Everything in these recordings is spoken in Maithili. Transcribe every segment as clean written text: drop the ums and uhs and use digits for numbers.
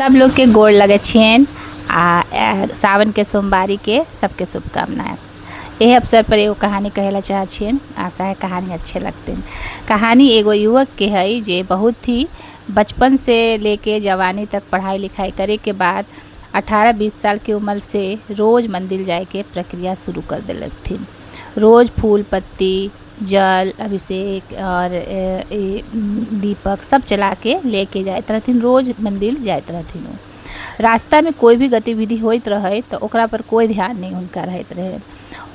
सब लोग के गोड़ लगे छियन सावन के सोमवारी के सबके शुभकामनाएं। यह अवसर पर एगो कहानी कहेला चाह छियन। आशा है कहानी अच्छे लगते हैं। कहानी एगो युवक के है जे बहुत ही बचपन से लेके जवानी तक पढ़ाई लिखाई करे के बाद 18-20 साल की उम्र से रोज़ मंदिर जाए के प्रक्रिया शुरू कर दिलथिन। रोज़ फूल पत्ती जल अभिषेक और दीपक सब चला के लेके जात रहथिन। रोज़ मंदिर जात रहथिन। रास्ता में कोई भी गतिविधि होइत रहे तो ओकरा पर कोई ध्यान नहीं उनका रहत रहे।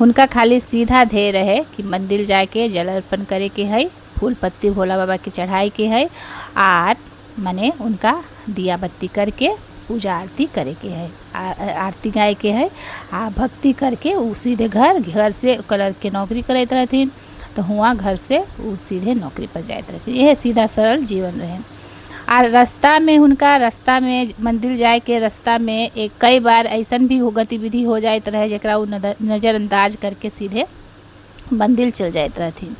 उनका खाली सीधा ध्येय रहे कि मंदिर जाके जल अर्पण करे के है, फूल पत्ती भोला बाबा के चढ़ाई के है और मने उनका दिया बत्ती करके पूजा आरती करे के है, आरती गाय के है आ भक्ति करके वो सीधे घर से कलर के नौकरी करते रहथिन। तो हुआ घर से वो सीधे नौकरी पर जाते रहथिन। यह सीधा सरल जीवन रहे। और रास्ता में मंदिर जाए के रास्ता में एक कई बार ऐसा भी गतिविधि हो जाते रहे जरा वो नज़रअंदाज करके सीधे मंदिर चल जाते रहथिन।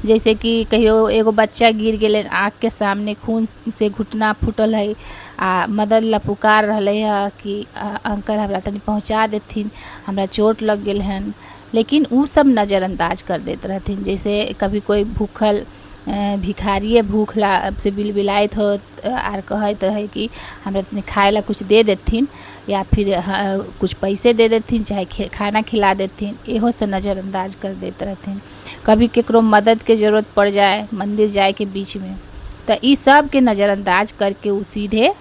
जैसे कि कहियो एगो बच्चा गिर गए, आँख के सामने खून से घुटना फूटल है आ मदद ला पुकार रहे है कि अंकल हमरा तनी पहुँचा देथिन, हमरा चोट लग गए हन। लेकिन वो सब नज़रअंदाज कर देते रहथिन। जैसे कभी कोई भूखल भिखारिए भूख ला से बिलबिलाइत हो और कहते रहे कि हमरा तनी खाए ला कुछ दे देथिन या फिर कुछ पैसे दे देथिन चाहे खाना खिला देथिन, एहो से नज़रअंदाज कर देते रहथिन। कभी केकरो मदद के ज़रूरत पड़ जाए मंदिर जाए के बीच में तो ई सब के नज़रअंदाज करके वो सीधे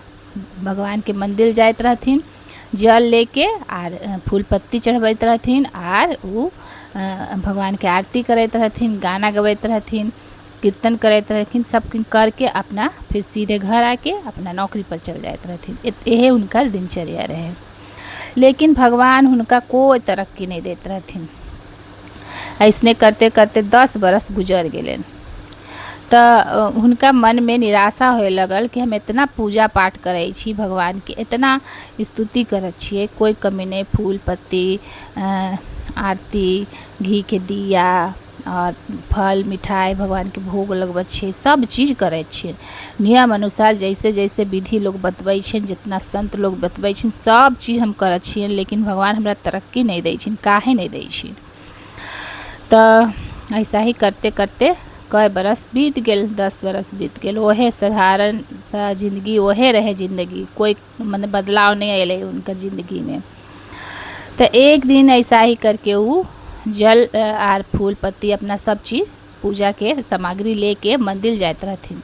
भगवान के मंदिर जात रहथिन, जल लेके और फूल पत्ती चढ़बैत रहथिन और वो भगवान के आरती करते रहथिन, गाना गबैत रहथिन, कीर्तन करते रहथिन। सब करके अपना फिर सीधे घर आके अपना नौकरी पर चल जाते रहथिन। यह उनका दिनचर्या रहे। लेकिन भगवान उनका कोई तरक्की नहीं देते रहथिन। ऐसने करते करते 10 बरस गुजर गए तो उनका मन में निराशा होए लगल कि हम इतना पूजा पाठ करे छी, भगवान के इतना स्तुति करत छिए, कोई कमी नहीं, फूल पत्ती आरती घी के दिया और फल मिठाई भगवान के भोग लगबै छिए, सब चीज़ करे छिए नियम अनुसार जैसे जैसे विधि लोग बतबै छिन, जितना संत लोग बतबै छिन सब चीज़ हम करत छिए। लेकिन भगवान हमरा तरक्की नहीं दै छिन, काहे नहीं दै छिन। तो ऐसा ही करते करते कई बरस बीत गए, 10 बरस बीत गए। वह साधारण सा जिंदगी वह रहे जिंदगी, कोई मतलब बदलाव नहीं अल उनका ज़िंदगी में। तो एक दिन ऐसा ही करके वो जल और फूल पत्ती अपना सब चीज़ पूजा के सामग्री लेके मंदिर जाते रहथिन।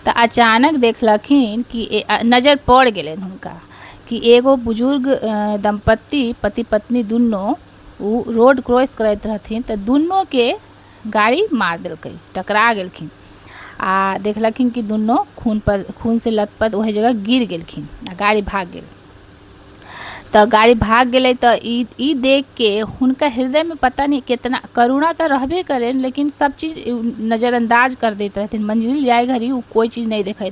तो अचानक देखलखिन कि नज़र पड़ गए उनका कि एगो बुजुर्ग दंपत्ति पति पत्नी दोनों वो रोड क्रॉस करते रहथिन। तो दोनों के गाड़ी मार दिलकै, टकरा गेलखिन आ देखलखिन कि दोनों खून से लथपथ वही जगह गिर गेलखिन आ गाड़ी भाग गेल। तो गाड़ी भाग गए तो ई देख के उनका हृदय में पता नहीं कितना करुणा तो रहबे करें, लेकिन सब चीज़ नज़रअंदाज कर देते रहथिन। मंदिर जाए घड़ी वो कोई चीज़ नहीं देखते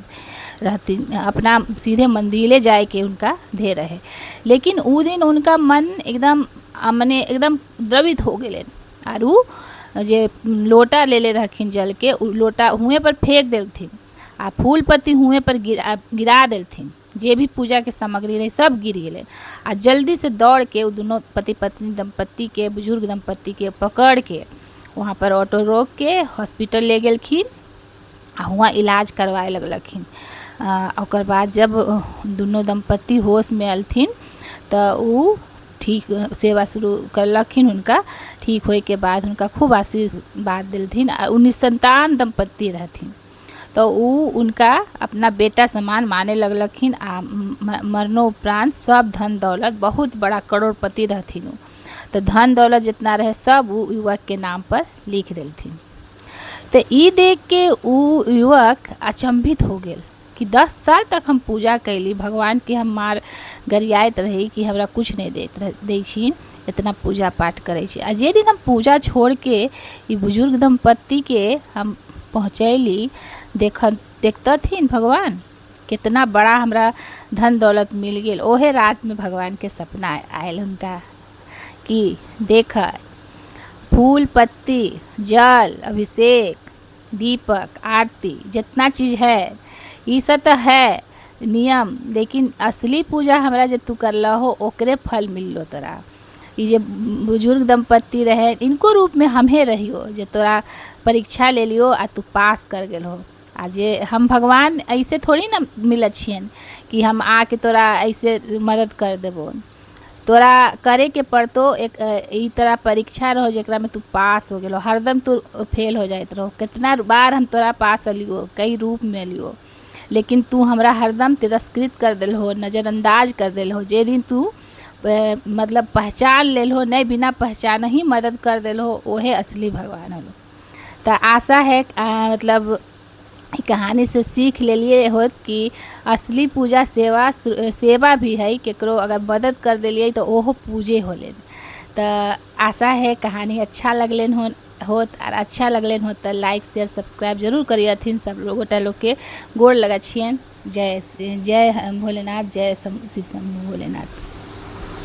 रहथिन, अपना सीधे मंदिरे जाए के उनका ध्येय रहे। लेकिन वो दिन उनका मन एकदम मने एकदम द्रवित हो गए और वो जे लोटा ले रखिन जल के, लोटा हुएँ पर फेंक देलथिन आ फूल पत्ती हुएँ पर गिरा देलथिन। जे भी पूजा के सामग्री रहे सब गिर गए आ जल्दी से दौड़ के वो दोनों पति पत्नी दंपत्ति के बुजुर्ग दंपत्ति के पकड़ के वहाँ पर ऑटो रोक के हॉस्पिटल ले गेलखिन आ वहाँ इलाज करवाए लगलखिन। ओकर बाद जब दोनों दंपत्ति होश में अलथिन तो वो ठीक सेवा शुरू करलखिन। उनका ठीक होए के बाद उनका खूब आशीर्वाद दिलथिन और वो निसंतान दंपत्ति रहथिन। तो वो उनका अपना बेटा समान माने लगलखिन आ मरणोपरांत सब धन दौलत, बहुत बड़ा करोड़पति रहथिन। तो धन दौलत जितना रहे सब वो युवक के नाम पर लिख देलथिन। तो ई देख के वो युवक अचंभित हो गए कि 10 साल तक हम पूजा कैली, भगवान के हम मार गरियात रही कि हमरा कुछ नहीं दै छी, इतना पूजा पाठ करे छी। आ जे दिन हम पूजा छोड़ के ये बुजुर्ग दंपत्ति के हम पहुँचैली देखतथिन भगवान कितना बड़ा हमरा धन दौलत मिल गए। ओहे रात में भगवान के सपना आयल उनका कि देख फूल पत्ती जल अभिषेक दीपक आरती जितना चीज़ है ये सब तो है, नियम, लेकिन असली पूजा हमरा जे तू करला हो ओकरे फल मिललो तोरा। ई जे बुजुर्ग दंपत्ति रहे इनको रूप में हमहे रहियो जे तोरा परीक्षा ले लियो आ तू पास कर गेल हो। आ जे हम भगवान ऐसे थोड़ी ना मिल छियन कि हम आके तोरा ऐसे मदद कर देबो। तोरा करे के पड़तो एक ई तरह परीक्षा रहो जेकरा में तू पास हो गेलो। हरदम तू फेल हो जाइत रहो। कितना बार हम तोरा पास अलियो, कई रूप में अलियो, लेकिन तू हमरा हरदम तिरस्कृत कर दिल हो, नज़रअंदाज कर दिल हो। जे दिन तू मतलब पहचान लेल हो, नहीं बिना पहचान ही मदद कर दिल हो, ओहे असली भगवान हलो। तो आशा है मतलब कहानी से सीख ले लिए होत कि असली पूजा सेवा भी है। केकरो अगर मदद कर दिलिए तो ओहो पूजे होलेन। तो आशा है कहानी अच्छा लगलेन होत और अच्छा लगलेन होत तो लाइक शेयर सब्सक्राइब जरूर करियथिन। सब लोग के गोड़ लगा छियन। जय भोलेनाथ, जय शिव शंभु भोलेनाथ।